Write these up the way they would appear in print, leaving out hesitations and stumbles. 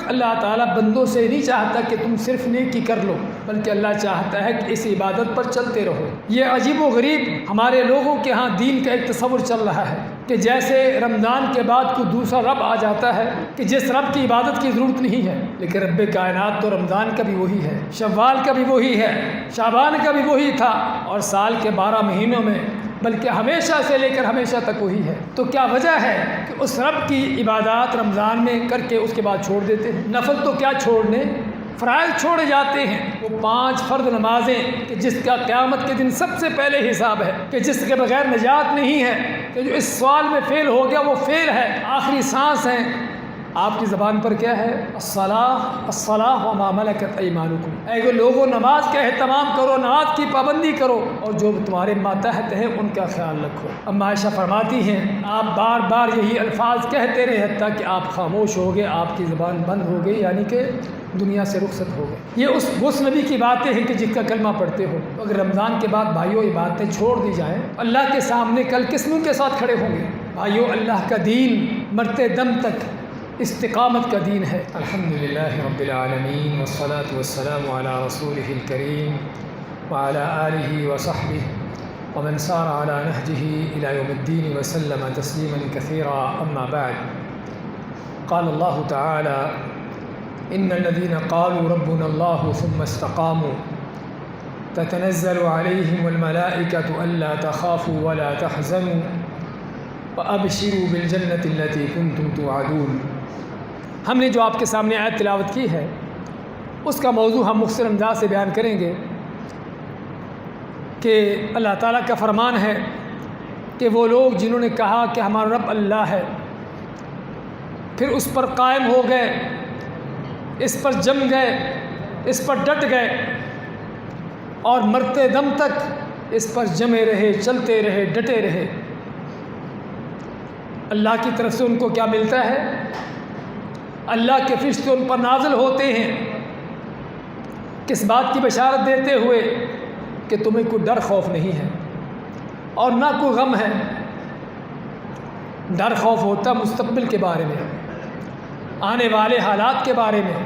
اللہ تعالیٰ بندوں سے نہیں چاہتا کہ تم صرف نیکی کر لو، بلکہ اللہ چاہتا ہے کہ اس عبادت پر چلتے رہو۔ یہ عجیب و غریب ہمارے لوگوں کے ہاں دین کا ایک تصور چل رہا ہے کہ جیسے رمضان کے بعد کوئی دوسرا رب آ جاتا ہے کہ جس رب کی عبادت کی ضرورت نہیں ہے، لیکن رب کائنات تو رمضان کا بھی وہی ہے، شوال کا بھی وہی ہے، شعبان کا بھی وہی تھا، اور سال کے 12 مہینوں میں بلکہ ہمیشہ سے لے کر ہمیشہ تک وہی ہے۔ تو کیا وجہ ہے کہ اس رب کی عبادات رمضان میں کر کے اس کے بعد چھوڑ دیتے ہیں؟ نفل تو کیا چھوڑنے، فرائض چھوڑے جاتے ہیں، وہ 5 فرض نمازیں کہ جس کا قیامت کے دن سب سے پہلے حساب ہے، کہ جس کے بغیر نجات نہیں ہے، کہ جو اس سوال میں فیل ہو گیا وہ فیل ہے، آخری سانس ہے۔ آپ کی زبان پر کیا ہے؟ الصلاۃ الصلاۃ وما ملکت ایمانکم، اے لوگوں نماز کا اہتمام کرو، نماز کی پابندی کرو، اور جو تمہارے ماتحت ہیں ان کا خیال رکھو۔ اما عائشہ فرماتی ہیں آپ بار بار یہی الفاظ کہتے رہے حتیٰ کہ آپ خاموش ہو گئے، آپ کی زبان بند ہو گئی، یعنی کہ دنیا سے رخصت ہو گئے۔ یہ اس نبی کی باتیں ہیں کہ جس کا کلمہ پڑھتے ہو۔ اگر رمضان کے بعد بھائیوں یہ باتیں چھوڑ دی جائیں، اللہ کے سامنے کل کس منہ کے ساتھ کھڑے ہوں گے؟ بھائیوں اللہ کا دین مرتے دم تک استقامت کا دین ہے۔ الحمدللہ رب العالمین والصلاة والسلام علی رسولہ الکریم وعلی آلہ وصحبہ ومن سار علی نہجہ الی یوم الدین وسلم تسلیما کثیرا، اما بعد۔ قال اللہ تعالی ان الذین قالوا ربنا اللہ ثم استقاموا تتنزل علیہم الملائکۃ الا تخافوا ولا تحزنوا وابشروا بالجنۃ التی کنتم توعدون۔ ہم نے جو آپ کے سامنے آیت تلاوت کی ہے اس کا موضوع ہم مختصر انداز سے بیان کریں گے کہ اللہ تعالیٰ کا فرمان ہے کہ وہ لوگ جنہوں نے کہا کہ ہمارا رب اللہ ہے، پھر اس پر قائم ہو گئے، اس پر جم گئے، اس پر ڈٹ گئے، اور مرتے دم تک اس پر جمے رہے، چلتے رہے، ڈٹے رہے، اللہ کی طرف سے ان کو کیا ملتا ہے؟ اللہ کے فرشتے ان پر نازل ہوتے ہیں، کس بات کی بشارت دیتے ہوئے کہ تمہیں کوئی ڈر خوف نہیں ہے اور نہ کوئی غم ہے۔ ڈر خوف ہوتا مستقبل کے بارے میں، آنے والے حالات کے بارے میں،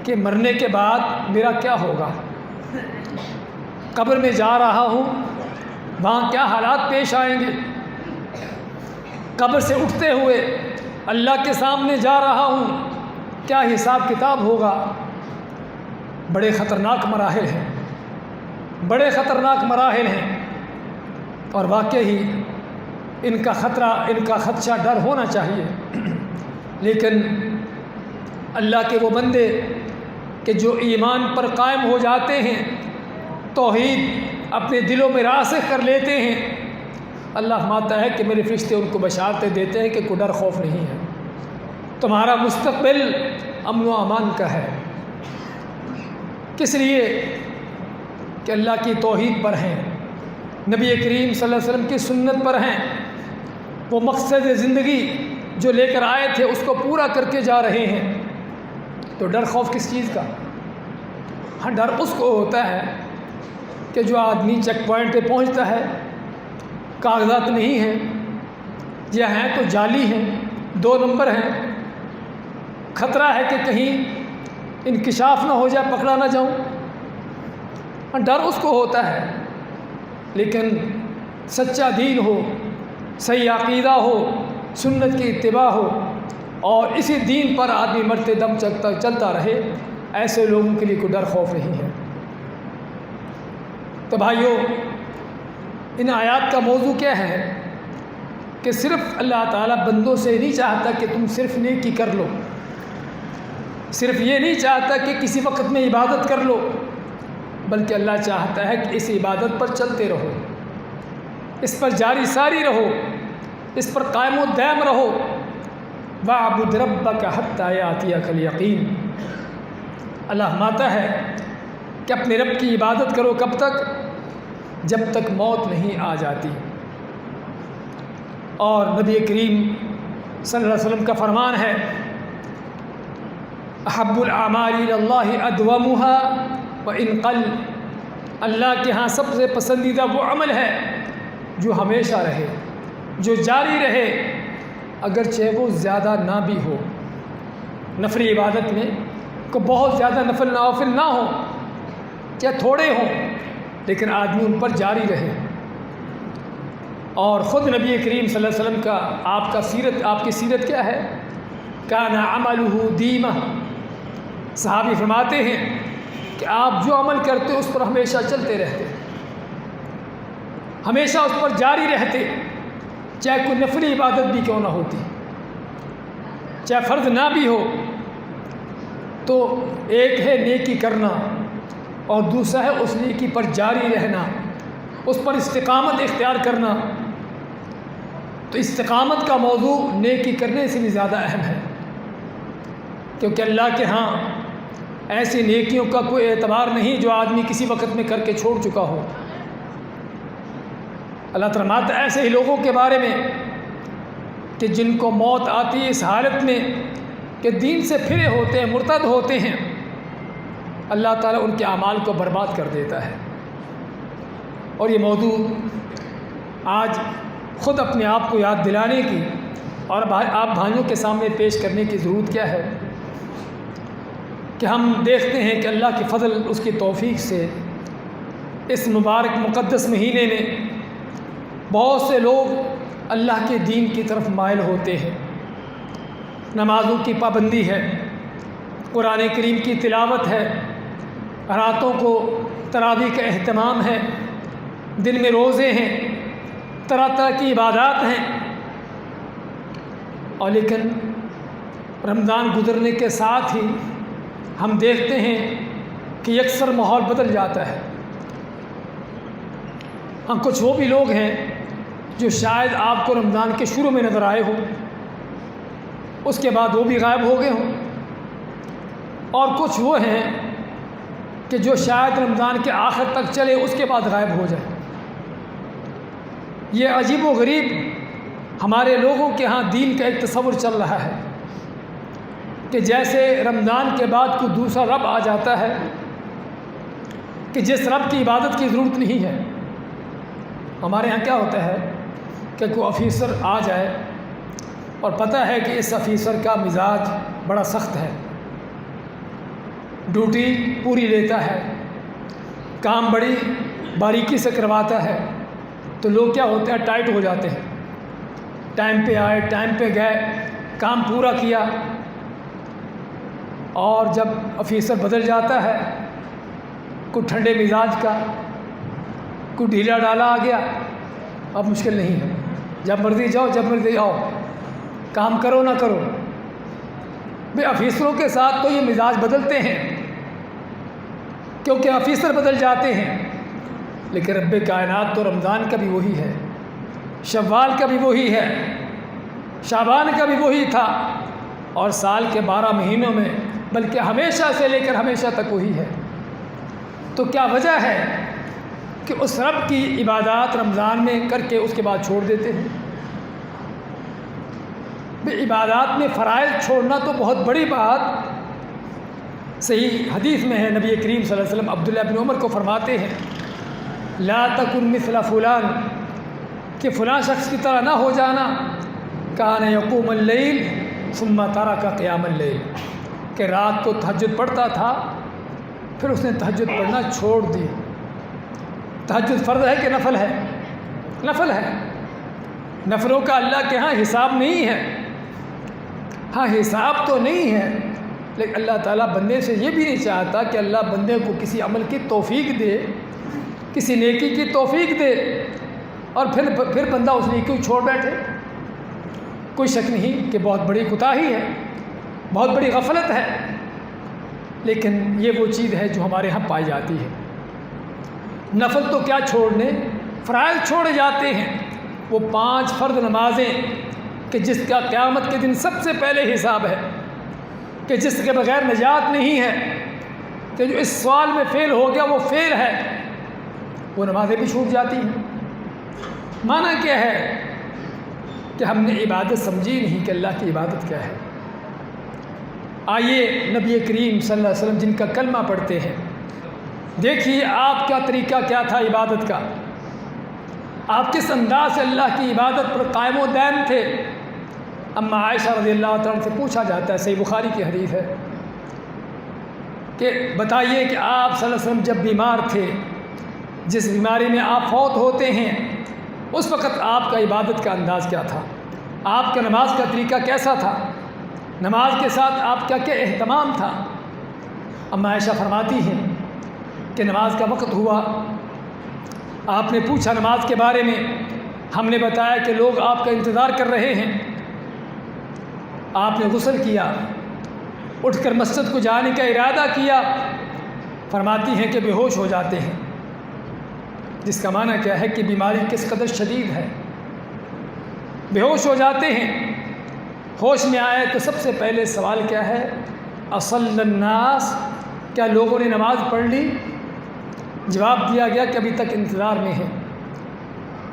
کہ مرنے کے بعد میرا کیا ہوگا، قبر میں جا رہا ہوں وہاں کیا حالات پیش آئیں گے، قبر سے اٹھتے ہوئے اللہ کے سامنے جا رہا ہوں کیا حساب کتاب ہوگا۔ بڑے خطرناک مراحل ہیں، بڑے خطرناک مراحل ہیں، اور واقعی ان کا خطرہ، ان کا خدشہ، ڈر ہونا چاہیے۔ لیکن اللہ کے وہ بندے کہ جو ایمان پر قائم ہو جاتے ہیں، توحید اپنے دلوں میں راسخ کر لیتے ہیں، اللہ فرماتا ہے کہ میرے فرشتے ان کو بشارتیں دیتے ہیں کہ کوئی ڈر خوف نہیں ہے، تمہارا مستقبل امن و امان کا ہے۔ کس لیے؟ کہ اللہ کی توحید پر ہیں، نبی کریم صلی اللہ علیہ وسلم کی سنت پر ہیں، وہ مقصد زندگی جو لے کر آئے تھے اس کو پورا کر کے جا رہے ہیں۔ تو ڈر خوف کس چیز کا؟ ہاں ڈر اس کو ہوتا ہے کہ جو آدمی چیک پوائنٹ پہ پہنچتا ہے، کاغذات نہیں ہیں یا ہیں تو جعلی ہیں، 2 نمبر ہیں، خطرہ ہے کہ کہیں انکشاف نہ ہو جائے، پکڑا نہ جاؤں، ڈر اس کو ہوتا ہے۔ لیکن سچا دین ہو، صحیح عقیدہ ہو، سنت کی اتباع ہو، اور اسی دین پر آدمی مرتے دم چلتا رہے، ایسے لوگوں کے لیے کوئی ڈر خوف نہیں ہے۔ تو بھائیوں ان آیات کا موضوع کیا ہے کہ صرف اللہ تعالیٰ بندوں سے نہیں چاہتا کہ تم صرف نیکی کر لو، صرف یہ نہیں چاہتا کہ کسی وقت میں عبادت کر لو، بلکہ اللہ چاہتا ہے کہ اس عبادت پر چلتے رہو، اس پر جاری ساری رہو، اس پر قائم و دائم رہو۔ وَاعْبُدْ رَبَّكَ حَتَّىٰ يَأْتِيَكَ الْيَقِينُ۔ اللہ فرماتا ہے کہ اپنے رب کی عبادت کرو، کب تک؟ جب تک موت نہیں آ جاتی۔ اور نبی کریم صلی اللہ علیہ وسلم کا فرمان ہے احب الاعمال الی اللہ ادومها وان قل، اللہ کے ہاں سب سے پسندیدہ وہ عمل ہے جو ہمیشہ رہے، جو جاری رہے، اگرچہ وہ زیادہ نہ بھی ہو۔ نفلی عبادت میں کو بہت زیادہ نوافل نہ ہوں، چاہے تھوڑے ہوں، لیکن آدمی ان پر جاری رہے۔ اور خود نبی کریم صلی اللہ علیہ وسلم کا آپ کی سیرت کیا ہے؟ کان عملہ دیمہ، صحابی فرماتے ہیں کہ آپ جو عمل کرتے اس پر ہمیشہ چلتے رہتے، ہمیشہ اس پر جاری رہتے، چاہے کوئی نفلی عبادت بھی کیوں نہ ہوتی، چاہے فرض نہ بھی ہو۔ تو ایک ہے نیکی کرنا اور دوسرا ہے اس نیکی پر جاری رہنا، اس پر استقامت اختیار کرنا۔ تو استقامت کا موضوع نیکی کرنے سے بھی زیادہ اہم ہے، کیونکہ اللہ کے ہاں ایسی نیکیوں کا کوئی اعتبار نہیں جو آدمی کسی وقت میں کر کے چھوڑ چکا ہو۔ اللہ تعالیٰ فرماتا ہے ایسے ہی لوگوں کے بارے میں کہ جن کو موت آتی ہے اس حالت میں کہ دین سے پھرے ہوتے ہیں، مرتد ہوتے ہیں، اللہ تعالیٰ ان کے اعمال کو برباد کر دیتا ہے۔ اور یہ موضوع آج خود اپنے آپ کو یاد دلانے کی اور آپ بھائیوں کے سامنے پیش کرنے کی ضرورت کیا ہے کہ ہم دیکھتے ہیں کہ اللہ کی فضل، اس کی توفیق سے اس مبارک مقدس مہینے میں بہت سے لوگ اللہ کے دین کی طرف مائل ہوتے ہیں۔ نمازوں کی پابندی ہے، قرآن کریم کی تلاوت ہے، راتوں کو تراویح کا اہتمام ہے، دن میں روزے ہیں، طرح طرح کی عبادات ہیں۔ اور لیکن رمضان گزرنے کے ساتھ ہی ہم دیکھتے ہیں کہ یکسر ماحول بدل جاتا ہے۔ ہم کچھ وہ بھی لوگ ہیں جو شاید آپ کو رمضان کے شروع میں نظر آئے ہوں، اس کے بعد وہ بھی غائب ہو گئے ہوں، اور کچھ وہ ہیں کہ جو شاید رمضان کے آخر تک چلے اس کے بعد غائب ہو جائے۔ یہ عجیب و غریب ہمارے لوگوں کے ہاں دین کا ایک تصور چل رہا ہے کہ جیسے رمضان کے بعد کوئی دوسرا رب آ جاتا ہے کہ جس رب کی عبادت کی ضرورت نہیں ہے۔ ہمارے ہاں کیا ہوتا ہے کہ کوئی آفیسر آ جائے اور پتہ ہے کہ اس آفیسر کا مزاج بڑا سخت ہے، ڈیوٹی پوری لیتا ہے، کام بڑی باریکی سے کرواتا ہے، تو لوگ کیا ہوتے ہیں ٹائٹ ہو جاتے ہیں، ٹائم پہ آئے، ٹائم پہ گئے، کام پورا کیا۔ اور جب آفیسر بدل جاتا ہے، کوئی ٹھنڈے مزاج کا، کوئی ڈھیلا ڈالا آ گیا، اب مشکل نہیں ہے، جب مرضی جاؤ، جب مرضی آؤ، کام کرو نہ کرو۔ بھئی آفیسروں کے ساتھ تو یہ مزاج بدلتے ہیں کیونکہ آفیسر بدل جاتے ہیں، لیکن رب کائنات تو رمضان کا بھی وہی ہے، شوال کا بھی وہی ہے، شعبان کا بھی وہی تھا، اور سال کے 12 مہینوں میں بلکہ ہمیشہ سے لے کر ہمیشہ تک وہی ہے۔ تو کیا وجہ ہے کہ اس رب کی عبادات رمضان میں کر کے اس کے بعد چھوڑ دیتے ہیں؟ عبادات میں فرائض چھوڑنا تو بہت بڑی بات صحیح حدیث میں ہے، نبی کریم صلی اللہ علیہ وسلم عبداللہ بن عمر کو فرماتے ہیں لا تکن مثل فلان، کہ فلاں شخص کی طرح نہ ہو جانا، کان یقوم اللیل ثم ترک قیام اللیل، کہ رات کو تہجد پڑھتا تھا پھر اس نے تہجد پڑھنا چھوڑ دی۔ تہجد فرض ہے کہ نفل ہے؟ نفل ہے۔ نفلوں کا اللہ کے ہاں حساب نہیں ہے، ہاں حساب تو نہیں ہے، لیکن اللہ تعالیٰ بندے سے یہ بھی نہیں چاہتا کہ اللہ بندے کو کسی عمل کی توفیق دے، کسی نیکی کی توفیق دے اور پھر بندہ اس نیکی کو چھوڑ بیٹھے۔ کوئی شک نہیں کہ بہت بڑی کوتاہی ہے، بہت بڑی غفلت ہے، لیکن یہ وہ چیز ہے جو ہمارے ہاں پائی جاتی ہے۔ نفل تو کیا چھوڑنے، فرائض چھوڑے جاتے ہیں، وہ 5 فرض نمازیں کہ جس کا قیامت کے دن سب سے پہلے حساب ہے، کہ جس کے بغیر نجات نہیں ہے، کہ جو اس سوال میں فیل ہو گیا وہ فیل ہے، وہ نمازیں بھی چھوٹ جاتی ہیں۔ معنی کیا ہے کہ ہم نے عبادت سمجھی نہیں کہ اللہ کی عبادت کیا ہے۔ آئیے نبی کریم صلی اللہ علیہ وسلم جن کا کلمہ پڑھتے ہیں، دیکھیے آپ کا طریقہ کیا تھا عبادت کا، آپ کس انداز سے اللہ کی عبادت پر قائم و دائم تھے۔ اما عائشہ رضی اللہ تعالیٰ عنہ سے پوچھا جاتا ہے، صحیح بخاری کی حدیث ہے، کہ بتائیے کہ آپ صلی اللہ علیہ وسلم جب بیمار تھے، جس بیماری میں آپ فوت ہوتے ہیں، اس وقت آپ کا عبادت کا انداز کیا تھا؟ آپ کا نماز کا طریقہ کیسا تھا؟ نماز کے ساتھ آپ کا کیا اہتمام تھا؟ اما عائشہ فرماتی ہیں کہ نماز کا وقت ہوا، آپ نے پوچھا نماز کے بارے میں، ہم نے بتایا کہ لوگ آپ کا انتظار کر رہے ہیں، آپ نے غسل کیا، اٹھ کر مسجد کو جانے کا ارادہ کیا، فرماتی ہیں کہ بے ہوش ہو جاتے ہیں، جس کا معنی کیا ہے کہ بیماری کس قدر شدید ہے۔ بے ہوش ہو جاتے ہیں، ہوش میں آئے تو سب سے پہلے سوال کیا ہے؟ اصل الناس، کیا لوگوں نے نماز پڑھ لی؟ جواب دیا گیا کہ ابھی تک انتظار میں ہے۔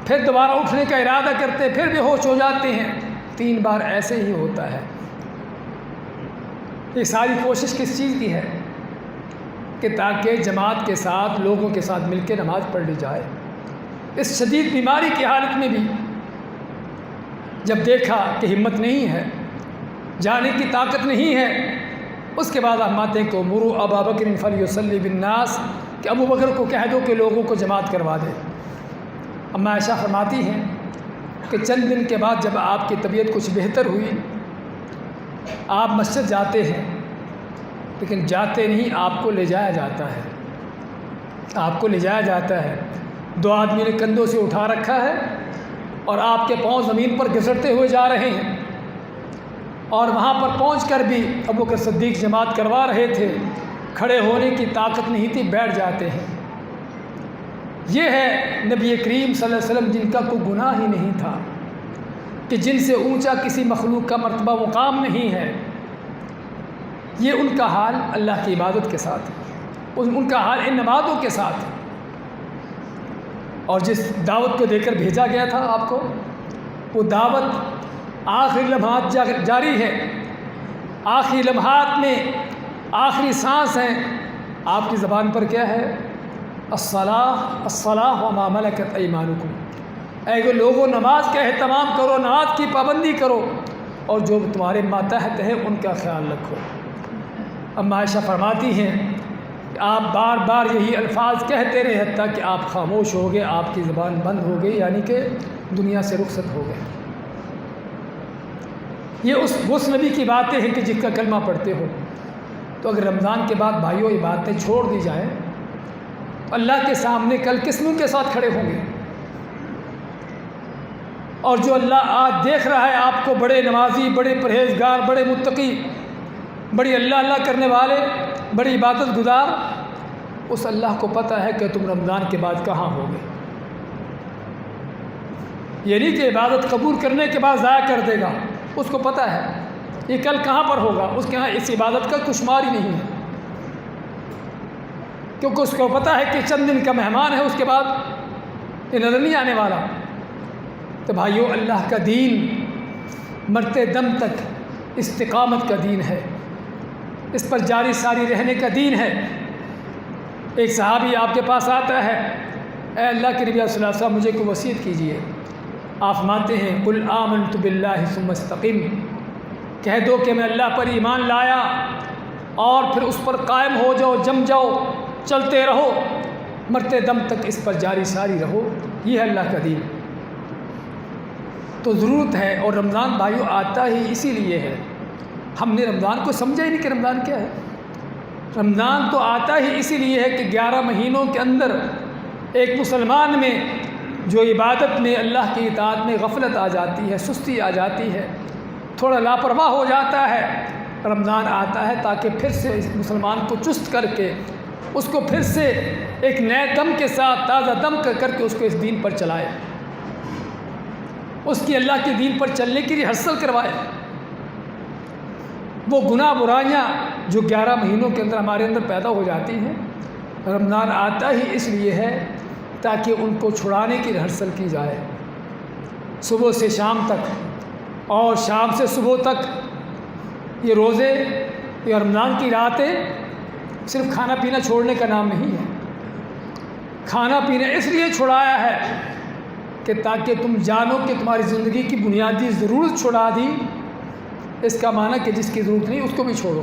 پھر دوبارہ اٹھنے کا ارادہ کرتے، پھر بے ہوش ہو جاتے ہیں، 3 بار ایسے ہی ہوتا ہے۔ یہ ساری کوشش کس چیز کی ہے؟ کہ تاکہ جماعت کے ساتھ، لوگوں کے ساتھ مل کے نماز پڑھ لی جائے۔ اس شدید بیماری کی حالت میں بھی جب دیکھا کہ ہمت نہیں ہے، جانے کی طاقت نہیں ہے، اس کے بعد فرماتے ہیں کہ مروا ابا بکر فلیصلی بالناس، کہ ابو بکر کو کہہ دو کہ لوگوں کو جماعت کروا دے۔ اما عائشہ فرماتی ہیں کہ چند دن کے بعد جب آپ کی طبیعت کچھ بہتر ہوئی، آپ مسجد جاتے ہیں، لیکن جاتے نہیں، آپ کو لے جایا جاتا ہے، آپ کو لے جایا جاتا ہے۔ 2 آدمی نے کندھوں سے اٹھا رکھا ہے اور آپ کے پاؤں زمین پر گھسٹتے ہوئے جا رہے ہیں، اور وہاں پر پہنچ کر بھی ابوبکر صدیق جماعت کروا رہے تھے، کھڑے ہونے کی طاقت نہیں تھی، بیٹھ جاتے ہیں۔ یہ ہے نبی کریم صلی اللہ علیہ وسلم، جن کا کوئی گناہ ہی نہیں تھا، کہ جن سے اونچا کسی مخلوق کا مرتبہ مقام نہیں ہے۔ یہ ان کا حال اللہ کی عبادت کے ساتھ، ان کا حال ان نمازوں کے ساتھ، اور جس دعوت کو دے کر بھیجا گیا تھا آپ کو، وہ دعوت آخری لمحات جاری ہے، آخری لمحات میں آخری سانس ہے۔ آپ کی زبان پر کیا ہے؟ الصلاۃ الصلاۃ وما ملکت ایمانکم، اے لوگوں نماز کا اہتمام کرو، نماز کی پابندی کرو، اور جو تمہارے ماتحت ہے ان کا خیال رکھو۔ اما عائشہ فرماتی ہیں کہ آپ بار بار یہی الفاظ کہتے رہے، حتیٰ کہ آپ خاموش ہو گئے، آپ کی زبان بند ہو گئی، یعنی کہ دنیا سے رخصت ہو گئے۔ یہ اس نبی کی باتیں ہیں کہ جس کا کلمہ پڑھتے ہو۔ تو اگر رمضان کے بعد بھائیوں یہ باتیں چھوڑ دی جائیں، تو اللہ کے سامنے کل کس منہ کے ساتھ کھڑے ہوں گے؟ اور جو اللہ آج دیکھ رہا ہے آپ کو، بڑے نمازی، بڑے پرہیزگار، بڑے متقی، بڑی اللہ اللہ کرنے والے، بڑی عبادت گزار، اس اللہ کو پتہ ہے کہ تم رمضان کے بعد کہاں ہوگے۔ یہ نہیں کہ عبادت قبول کرنے کے بعد ضائع کر دے گا، اس کو پتہ ہے یہ کل کہاں پر ہوگا، اس کے ہاں اس عبادت کا کچھ شمار ہی نہیں ہے، کیونکہ اس کو پتہ ہے کہ چند دن کا مہمان ہے، اس کے بعد یہ نظر نہیں آنے والا۔ تو بھائیو، اللہ کا دین مرتے دم تک استقامت کا دین ہے، اس پر جاری ساری رہنے کا دین ہے۔ ایک صحابی آپ کے پاس آتا ہے، اے اللہ کے نبی صلی اللہ علیہ وسلم، مجھے کوئی وصیت کیجیے۔ آپ فرماتے ہیں قل آمنت باللہ ثم استقم، کہہ دو کہ میں اللہ پر ایمان لایا، اور پھر اس پر قائم ہو جاؤ، جم جاؤ، چلتے رہو، مرتے دم تک اس پر جاری ساری رہو۔ یہ ہے اللہ کا دین۔ تو ضرورت ہے، اور رمضان بھائیو آتا ہی اسی لیے ہے۔ ہم نے رمضان کو سمجھا ہی نہیں کہ رمضان کیا ہے۔ رمضان تو آتا ہی اسی لیے ہے کہ 11 مہینوں کے اندر ایک مسلمان میں جو عبادت میں، اللہ کی اطاعت میں غفلت آ جاتی ہے، سستی آ جاتی ہے، تھوڑا لاپرواہ ہو جاتا ہے، رمضان آتا ہے تاکہ پھر سے اس مسلمان کو چست کر کے، اس کو پھر سے ایک نئے دم کے ساتھ، تازہ دم کر کے اس کو اس دین پر چلائے، اس کی اللہ کے دین پر چلنے کی ریہرسل کروائے۔ وہ گناہ برائیاں جو 11 مہینوں کے اندر ہمارے اندر پیدا ہو جاتی ہیں، رمضان آتا ہی اس لیے ہے تاکہ ان کو چھڑانے کی ریہرسل کی جائے۔ صبح سے شام تک اور شام سے صبح تک یہ روزے، یہ رمضان کی راتیں صرف کھانا پینا چھوڑنے کا نام نہیں ہے۔ کھانا پینا اس لیے چھڑایا ہے کہ تاکہ تم جانو کہ تمہاری زندگی کی بنیادی ضرورت چھڑا دی، اس کا معنی کہ جس کی ضرورت نہیں اس کو بھی چھوڑو۔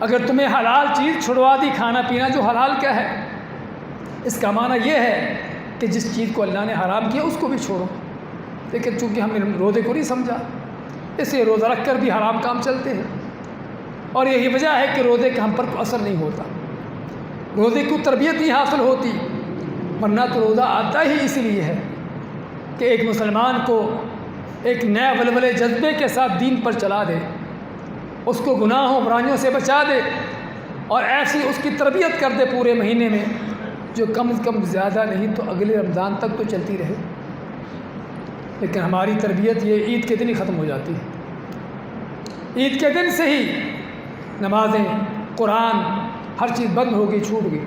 اگر تمہیں حلال چیز چھڑوا دی، کھانا پینا جو حلال کیا ہے، اس کا معنی یہ ہے کہ جس چیز کو اللہ نے حرام کیا اس کو بھی چھوڑو۔ لیکن چونکہ ہم نے روزے کو نہیں سمجھا، اس لیے روزہ رکھ کر بھی حرام کام چلتے ہیں، اور یہی وجہ ہے کہ روزے کا ہم پر کوئی اثر نہیں ہوتا، روزے کو تربیت نہیں حاصل ہوتی، ورنہ تو روزہ آتا ہی اس لیے ہے کہ ایک مسلمان کو ایک نئے ولولے جذبے کے ساتھ دین پر چلا دے، اس کو گناہوں برائیوں سے بچا دے، اور ایسی اس کی تربیت کر دے پورے مہینے میں، جو کم از کم زیادہ نہیں تو اگلے رمضان تک تو چلتی رہے۔ لیکن ہماری تربیت یہ عید کے دن ہی ختم ہو جاتی ہے، عید کے دن سے ہی نمازیں، قرآن، ہر چیز بند ہو گئی، چھوٹ گئی۔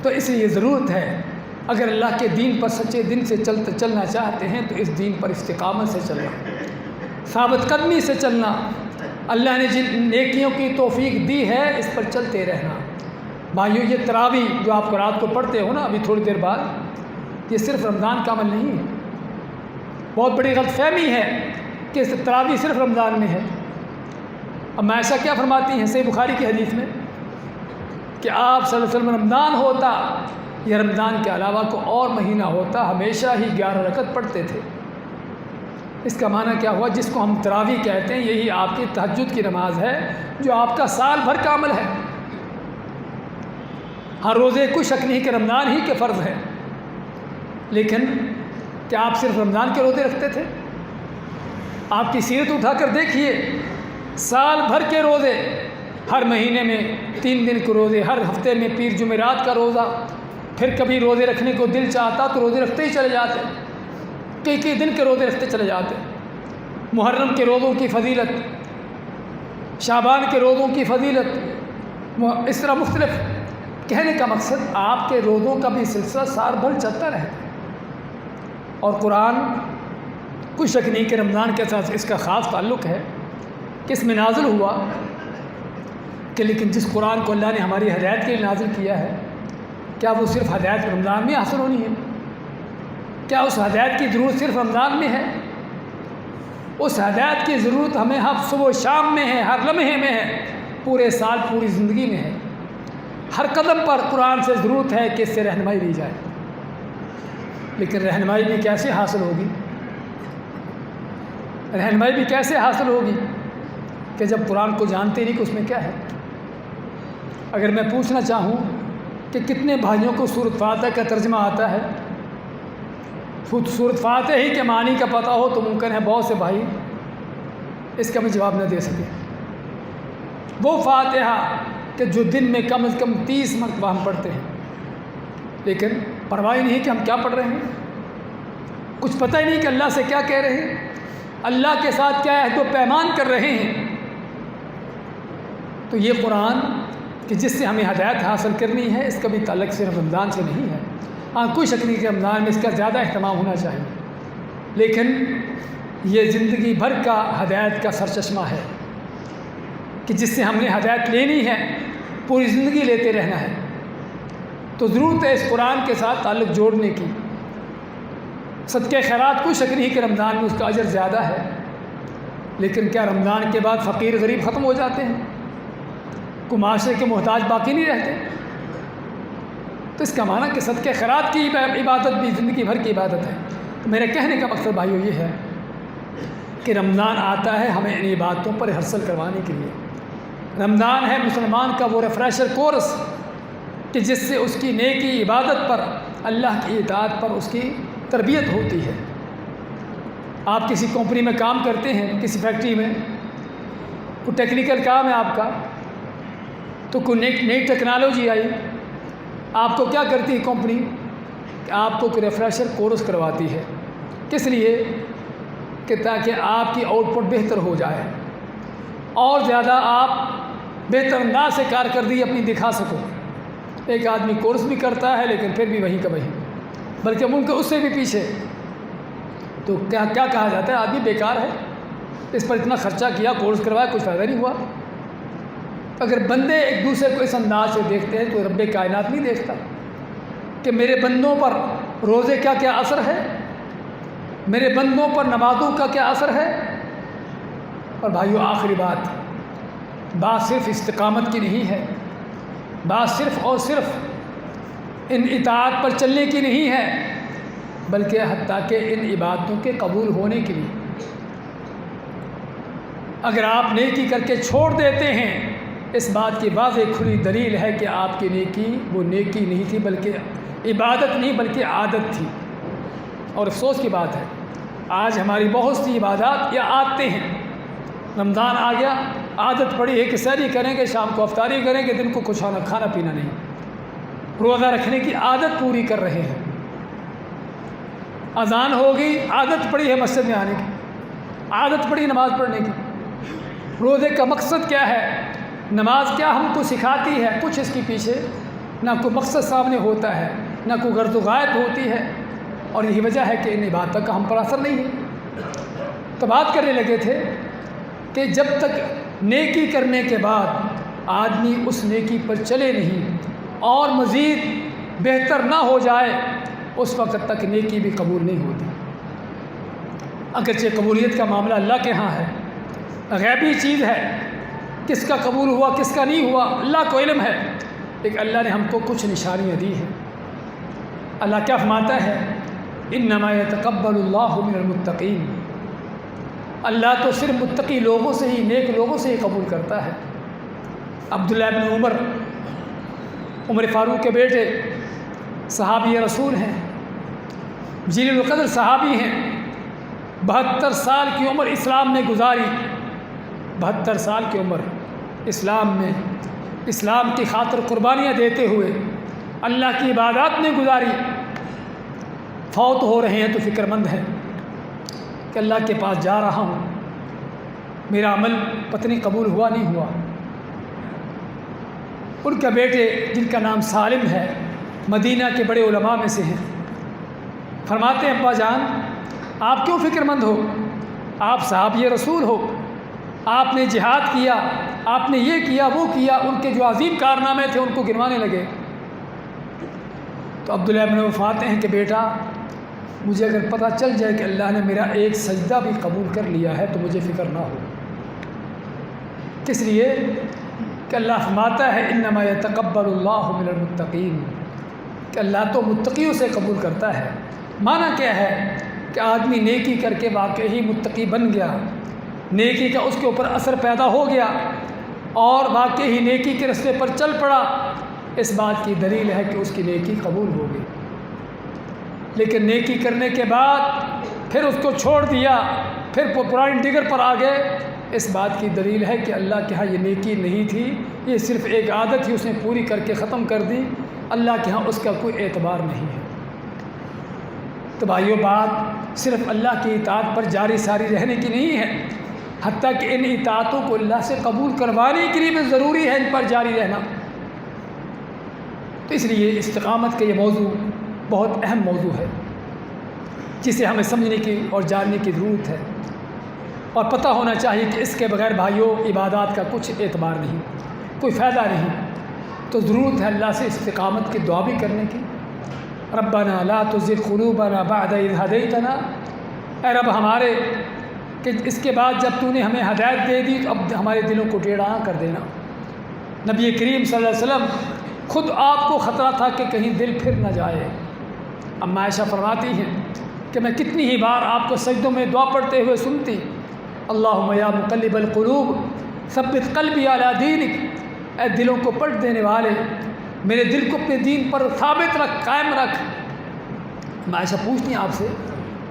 تو اس لیے ضرورت ہے اگر اللہ کے دین پر سچے دن سے چلنا چاہتے ہیں تو اس دین پر استقامت سے چلنا، ثابت قدمی سے چلنا، اللہ نے جن نیکیوں کی توفیق دی ہے اس پر چلتے رہنا۔ بھائیو، یہ تراویح جو آپ کو رات کو پڑھتے ہو نا ابھی تھوڑی دیر بعد، یہ صرف رمضان کا عمل نہیں ہے۔ بہت بڑی غلط فہمی ہے کہ تراویح صرف رمضان میں ہے۔ اب عائشہ کیا فرماتی ہیں صحیح بخاری کی حدیث میں کہ آپ صلی اللہ علیہ وسلم رمضان ہوتا یا رمضان کے علاوہ کو اور مہینہ ہوتا ہمیشہ ہی 11 رکعت پڑھتے تھے۔ اس کا معنی کیا ہوا؟ جس کو ہم تراویح کہتے ہیں یہی آپ کی تہجد کی نماز ہے جو آپ کا سال بھر کا عمل ہے۔ ہر روزے کوئی شک نہیں کہ رمضان ہی کے فرض ہے، لیکن کیا آپ صرف رمضان کے روزے رکھتے تھے؟ آپ کی سیرت اٹھا کر دیکھیے، سال بھر کے روزے، ہر مہینے میں 3 دن کے روزے، ہر ہفتے میں پیر جمعرات کا روزہ، پھر کبھی روزے رکھنے کو دل چاہتا تو روزے رکھتے ہی چلے جاتے، کئی دن کے روزے رکھتے چلے جاتے۔ محرم کے روزوں کی فضیلت، شعبان کے روزوں کی فضیلت، اس طرح مختلف۔ کہنے کا مقصد آپ کے روزوں کا بھی سلسلہ سال بھر چلتا رہتا ہے۔ اور قرآن کوئی شک نہیں کہ رمضان کے ساتھ اس کا خاص تعلق ہے کہ اس میں نازل ہوا کہ لیکن جس قرآن کو اللہ نے ہماری ہدایت کے لیے نازل کیا ہے، کیا وہ صرف ہدایت رمضان میں حاصل ہونی ہے؟ کیا اس ہدایت کی ضرورت صرف رمضان میں ہے؟ اس ہدایت کی ضرورت ہمیں ہر صبح و شام میں ہے، ہر لمحے میں ہے، پورے سال پوری زندگی میں ہے۔ ہر قدم پر قرآن سے ضرورت ہے کہ اس سے رہنمائی دی جائے، لیکن رہنمائی بھی کیسے حاصل ہوگی؟ رہنمائی بھی کیسے حاصل ہوگی کہ جب قرآن کو جانتے نہیں کہ اس میں کیا ہے؟ اگر میں پوچھنا چاہوں کہ کتنے بھائیوں کو سورۃ فاتحہ کا ترجمہ آتا ہے، سورۃ فاتحہ ہی کے معنی کا پتہ ہو تو ممکن ہے بہت سے بھائی اس کا بھی جواب نہ دے سکے۔ وہ فاتحہ کہ جو دن میں کم از کم 30 مرتبہ ہم پڑھتے ہیں، لیکن پرواہ نہیں کہ ہم کیا پڑھ رہے ہیں، کچھ پتہ ہی نہیں کہ اللہ سے کیا کہہ رہے ہیں، اللہ کے ساتھ کیا عہد و پیمان کر رہے ہیں۔ تو یہ قرآن کہ جس سے ہمیں ہدایت حاصل کرنی ہے، اس کا بھی تعلق صرف رمضان سے نہیں ہے۔ ہاں کوئی شک نہیں کہ رمضان میں اس کا زیادہ اہتمام ہونا چاہیے، لیکن یہ زندگی بھر کا ہدایت کا سرچشمہ ہے کہ جس سے ہم نے ہدایت لینی ہے، پوری زندگی لیتے رہنا ہے۔ تو ضرورت ہے اس قرآن کے ساتھ تعلق جوڑنے کی۔ صدقہ خیرات کوئی شک نہیں کہ رمضان میں اس کا اجر زیادہ ہے، لیکن کیا رمضان کے بعد فقیر غریب ختم ہو جاتے ہیں؟ کوئی معاشرے کے محتاج باقی نہیں رہتے؟ تو اس کا معنی کہ صدقہ خیرات کی عبادت بھی زندگی بھر کی عبادت ہے۔ تو میرے کہنے کا مقصد بھائیو یہ ہے کہ رمضان آتا ہے ہمیں ان عبادتوں پر حاصل کروانے کے لیے۔ رمضان ہے مسلمان کا وہ ریفریشر کورس کہ جس سے اس کی نیکی عبادت پر، اللہ کی اطاعت پر اس کی تربیت ہوتی ہے۔ آپ کسی کمپنی میں کام کرتے ہیں، کسی فیکٹری میں، کوئی ٹیکنیکل کام ہے آپ کا، تو کوئی نئی ٹیکنالوجی آئی، آپ کو کیا کرتی ہے کمپنی کہ آپ کو ریفریشر کورس کرواتی ہے۔ کس لیے؟ کہ تاکہ آپ کی آؤٹ پٹ بہتر ہو جائے اور زیادہ آپ بہتر انداز سے کارکردگی اپنی دکھا سکو۔ ایک آدمی کورس بھی کرتا ہے لیکن پھر بھی وہیں کا وہیں، بلکہ ملک اس سے بھی پیچھے، تو کیا کہا جاتا ہے؟ آدمی بیکار ہے، اس پر اتنا خرچہ کیا، کورس کروایا، کچھ فائدہ نہیں ہوا۔ اگر بندے ایک دوسرے کو اس انداز سے دیکھتے ہیں تو رب کائنات نہیں دیکھتا کہ میرے بندوں پر روزے کیا کیا اثر ہے، میرے بندوں پر نمازوں کا کیا اثر ہے؟ اور بھائیو آخری بات صرف استقامت کی نہیں ہے، بات صرف اور صرف ان اطاعت پر چلنے کی نہیں ہے، بلکہ حتیٰ کہ ان عبادتوں کے قبول ہونے کی بھی۔ اگر آپ نیکی کر کے چھوڑ دیتے ہیں، اس بات کی واضح کھلی دلیل ہے کہ آپ کی نیکی وہ نیکی نہیں تھی، بلکہ عبادت نہیں بلکہ عادت تھی۔ اور افسوس کی بات ہے، آج ہماری بہت سی عبادات یا عادتیں ہیں، رمضان آ گیا، عادت پڑی ہے کہ سحری کریں گے، شام کو افطاری کریں گے، دن کو کچھ کھانا پینا نہیں، روزہ رکھنے کی عادت پوری کر رہے ہیں، اذان ہو گئی، عادت پڑی ہے مسجد میں آنے کی، عادت پڑی نماز پڑھنے کی۔ روزے کا مقصد کیا ہے؟ نماز کیا ہم کو سکھاتی ہے؟ کچھ اس کے پیچھے نہ کوئی مقصد سامنے ہوتا ہے، نہ کوئی غرض و غایت ہوتی ہے، اور یہی وجہ ہے کہ ان عبادتوں کا ہم پر اثر نہیں ہے۔ تو بات کرنے لگے تھے کہ جب تک نیکی کرنے کے بعد آدمی اس نیکی پر چلے نہیں اور مزید بہتر نہ ہو جائے، اس وقت تک نیکی بھی قبول نہیں ہوتی۔ اگرچہ قبولیت کا معاملہ اللہ کے ہاں ہے، غیبی چیز ہے، کس کا قبول ہوا کس کا نہیں ہوا اللہ کو علم ہے، لیکن اللہ نے ہم کو کچھ نشانیاں دی ہیں۔ اللہ کیا فرماتا ہے؟ انما یتقبل اللہ من المتقین، اللہ تو صرف متقی لوگوں سے ہی، نیک لوگوں سے ہی قبول کرتا ہے۔ عبداللہ بن عمر فاروق کے بیٹے، صحابی رسول ہیں، جلیل القدر صحابی ہیں، 72 سال کی عمر اسلام میں گزاری، 72 سال کی عمر اسلام میں اسلام کی خاطر قربانیاں دیتے ہوئے اللہ کی عبادات میں گزاری، فوت ہو رہے ہیں تو فکر مند ہیں کہ اللہ کے پاس جا رہا ہوں، میرا عمل پتہ نہیں قبول ہوا نہیں ہوا۔ ان کا بیٹے جن کا نام سالم ہے، مدینہ کے بڑے علماء میں سے ہیں، فرماتے ہیں ابا جان آپ کیوں فکر مند ہو؟ آپ صحابی رسول ہو، آپ نے جہاد کیا، آپ نے یہ کیا وہ کیا، ان کے جو عظیم کارنامے تھے ان کو گنوانے لگے۔ تو عبداللہ بن عمر فرماتے ہیں کہ بیٹا مجھے اگر پتہ چل جائے کہ اللہ نے میرا ایک سجدہ بھی قبول کر لیا ہے تو مجھے فکر نہ ہو۔ کس لیے کہ اللہ فرماتا ہے انما یتقبل اللہ من المتقین، کہ اللہ تو متقیوں سے قبول کرتا ہے۔ معنی کیا ہے کہ آدمی نیکی کر کے واقعی متقی بن گیا، نیکی کا اس کے اوپر اثر پیدا ہو گیا اور واقعی نیکی کے رستے پر چل پڑا، اس بات کی دلیل ہے کہ اس کی نیکی قبول ہو گئی۔ لیکن نیکی کرنے کے بعد پھر اس کو چھوڑ دیا، پھر پرانی ڈگر پر آ گئے، اس بات کی دلیل ہے کہ اللہ کے ہاں یہ نیکی نہیں تھی، یہ صرف ایک عادت تھی، اس نے پوری کر کے ختم کر دی، اللہ کے ہاں اس کا کوئی اعتبار نہیں ہے۔ تو بھائیو بات صرف اللہ کی اطاعت پر جاری ساری رہنے کی نہیں ہے، حتیٰ کہ ان اطاعتوں کو اللہ سے قبول کروانے کے لیے بھی ضروری ہے ان پر جاری رہنا۔ تو اس لیے استقامت کا یہ موضوع بہت اہم موضوع ہے، جسے ہمیں سمجھنے کی اور جاننے کی ضرورت ہے، اور پتہ ہونا چاہیے کہ اس کے بغیر بھائیوں عبادات کا کچھ اعتبار نہیں، کوئی فائدہ نہیں۔ تو ضرورت ہے اللہ سے استقامت کی دعا بھی کرنے کی، ربنا لا تزغ قلوبنا بعد اذ ہدیتنا، اے رب ہمارے کہ اس کے بعد جب تو نے ہمیں ہدایت دے دی تو اب ہمارے دلوں کو ٹیڑھا کر دینا۔ نبی کریم صلی اللہ علیہ وسلم خود آپ کو خطرہ تھا کہ کہیں دل پھر نہ جائے۔ اما عائشہ فرماتی ہیں کہ میں کتنی ہی بار آپ کو سجدوں میں دعا پڑھتے ہوئے سنتی، اللہم یا مقلب القلوب ثبت قلبی علی دینک، اے دلوں کو پلٹ دینے والے میرے دل کو اپنے دین پر ثابت رکھ، قائم رکھ۔ میں عائشہ پوچھتی ہیں آپ سے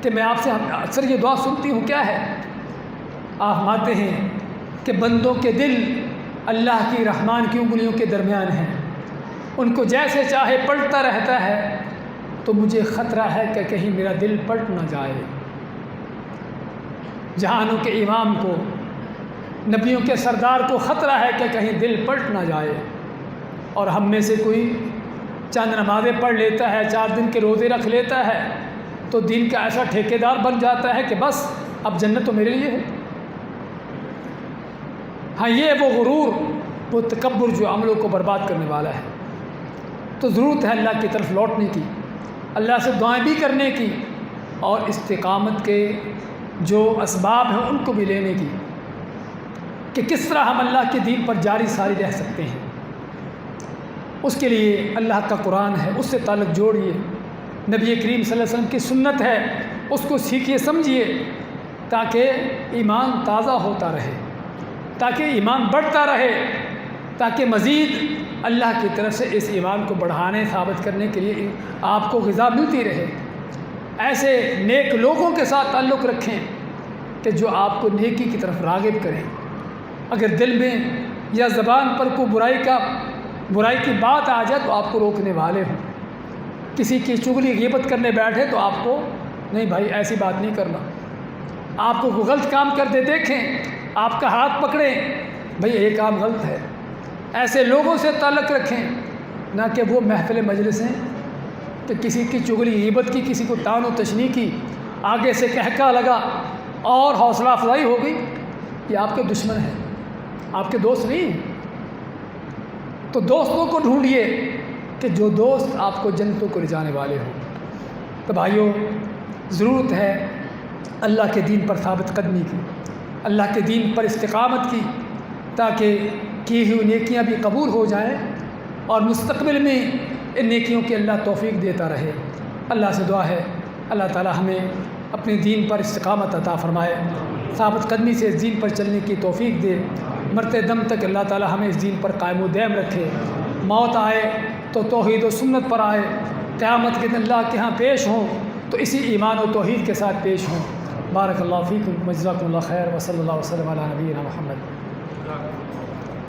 کہ میں آپ سے اکثر یہ دعا سنتی ہوں، کیا ہے؟ آپ مانتے ہیں کہ بندوں کے دل اللہ کی رحمان کی انگلیوں کے درمیان ہیں، ان کو جیسے چاہے پلٹتا رہتا ہے، تو مجھے خطرہ ہے کہ کہیں میرا دل پلٹ نہ جائے۔ جہانوں کے امام کو، نبیوں کے سردار کو خطرہ ہے کہ کہیں دل پلٹ نہ جائے، اور ہم میں سے کوئی چند نمازیں پڑھ لیتا ہے، 4 دن کے روزے رکھ لیتا ہے، تو دین کا ایسا ٹھیکیدار بن جاتا ہے کہ بس اب جنت تو میرے لیے ہے۔ ہاں یہ وہ غرور، وہ تکبر جو عملوں کو برباد کرنے والا ہے۔ تو ضرورت ہے اللہ کی طرف لوٹنے کی، اللہ سے دعائیں بھی کرنے کی، اور استقامت کے جو اسباب ہیں ان کو بھی لینے کی، کہ کس طرح ہم اللہ کے دین پر جاری ساری رہ سکتے ہیں۔ اس کے لیے اللہ کا قرآن ہے، اس سے تعلق جوڑیے، نبی کریم صلی اللہ علیہ وسلم کی سنت ہے، اس کو سیکھیے سمجھیے، تاکہ ایمان تازہ ہوتا رہے، تاکہ ایمان بڑھتا رہے، تاکہ مزید اللہ کی طرف سے اس ایمان کو بڑھانے ثابت کرنے کے لیے آپ کو غذا ملتی رہے۔ ایسے نیک لوگوں کے ساتھ تعلق رکھیں کہ جو آپ کو نیکی کی طرف راغب کریں۔ اگر دل میں یا زبان پر کوئی برائی کی بات آ جائے تو آپ کو روکنے والے ہوں۔ کسی کی چغلی غیبت کرنے بیٹھے تو آپ کو نہیں بھائی ایسی بات نہیں کرنا، آپ کو کوئی غلط کام کرتے دیکھیں آپ کا ہاتھ پکڑیں، بھئی یہ کام غلط ہے۔ ایسے لوگوں سے تعلق رکھیں، نہ کہ وہ محفل مجلسیں کہ کسی کی چغلی غیبت کی، کسی کو طعن و تشنیع کی، آگے سے کہکا لگا اور حوصلہ افزائی ہو گئی، یہ آپ کے دشمن ہیں، آپ کے دوست نہیں ہیں۔ تو دوستوں کو ڈھونڈیے کہ جو دوست آپ کو جنتوں کو لے جانے والے ہوں۔ تو بھائیوں، ضرورت ہے اللہ کے دین پر ثابت قدمی کی، اللہ کے دین پر استقامت کی، تاکہ کی ہوئی نیکیاں بھی قبول ہو جائیں اور مستقبل میں ان نیکیوں کی اللہ توفیق دیتا رہے۔ اللہ سے دعا ہے اللہ تعالی ہمیں اپنے دین پر استقامت عطا فرمائے، ثابت قدمی سے اس دین پر چلنے کی توفیق دے، مرتے دم تک اللہ تعالی ہمیں اس دین پر قائم و دائم رکھے، موت آئے تو توحید و سنت پر آئے، قیامت کے دن اللہ کے ہاں پیش ہوں تو اسی ایمان و توحید کے ساتھ پیش ہوں۔ بارک اللہ فیکم، جزاکم اللہ خیر، وصلی اللہ وسلم علی نبینا محمد۔